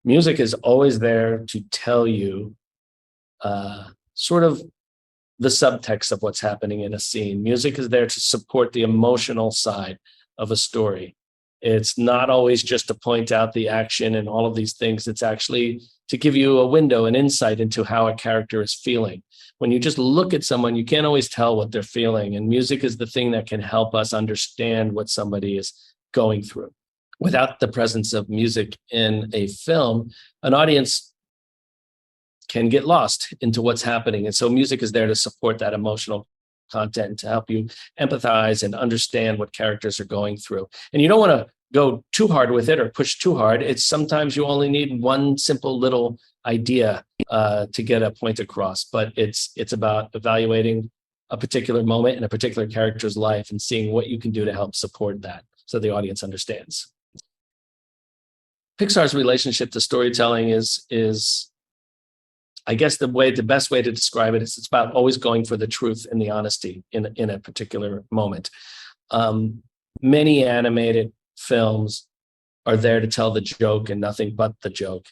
music is always there to tell you sort of the subtext of what's happening in a scene. Music is there to support the emotional side of a story. It's not always just to point out the action and all of these things. It's actually to give you a window, an insight into how a character is feeling. When you just look at someone, you can't always tell what they're feeling. And music is the thing that can help us understand what somebody is going through. Without the presence of music in a film, an audience can get lost into what's happening. And so music is there to support that emotional content, to help you empathize and understand what characters are going through. And you don't want to go too hard with it or push too hard. It's sometimes you only need one simple little idea to get a point across, but it's about evaluating a particular moment in a particular character's life and seeing what you can do to help support that so the audience understands. Pixar's relationship to storytelling is I guess the best way to describe it is it's about always going for the truth and the honesty in a particular moment. Many animated films are there to tell the joke and nothing but the joke.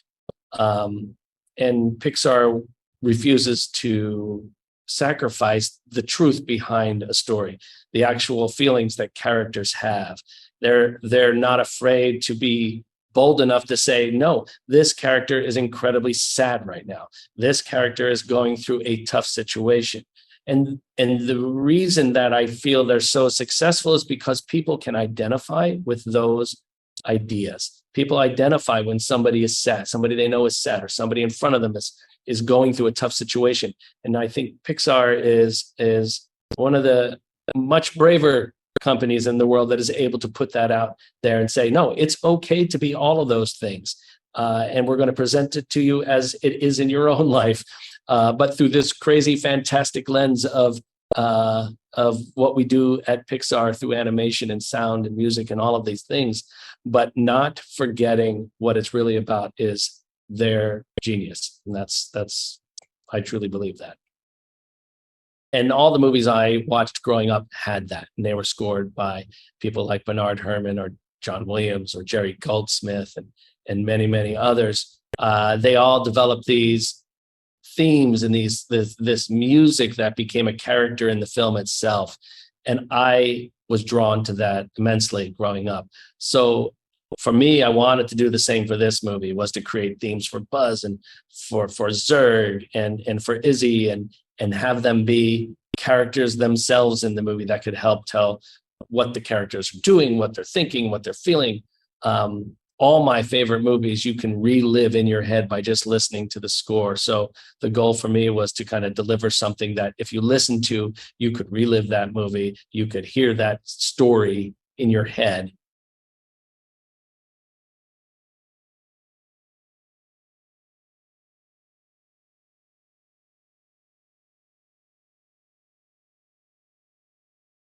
And Pixar refuses to sacrifice the truth behind a story, the actual feelings that characters have. They're not afraid to be bold enough to say, no, this character is incredibly sad right now. This character is going through a tough situation. And the reason that I feel they're so successful is because people can identify with those ideas. People identify when somebody is sad, somebody they know is sad, or somebody in front of them is going through a tough situation. And I think Pixar is one of the much braver companies in the world that is able to put that out there and say, no, it's okay to be all of those things. And we're going to present it to you as it is in your own life, but through this crazy, fantastic lens of what we do at Pixar through animation and sound and music and all of these things, but not forgetting what it's really about is their genius. And that's I truly believe that. And all the movies I watched growing up had that. And they were scored by people like Bernard Herrmann or John Williams or Jerry Goldsmith and many, many others. They all developed these themes and this music that became a character in the film itself. And I was drawn to that immensely growing up. So for me, I wanted to do the same for this movie, was to create themes for Buzz and for Zurg and for Izzy and have them be characters themselves in the movie that could help tell what the characters are doing, what they're thinking, what they're feeling. All my favorite movies you can relive in your head by just listening to the score. So the goal for me was to kind of deliver something that if you listen to, you could relive that movie, you could hear that story in your head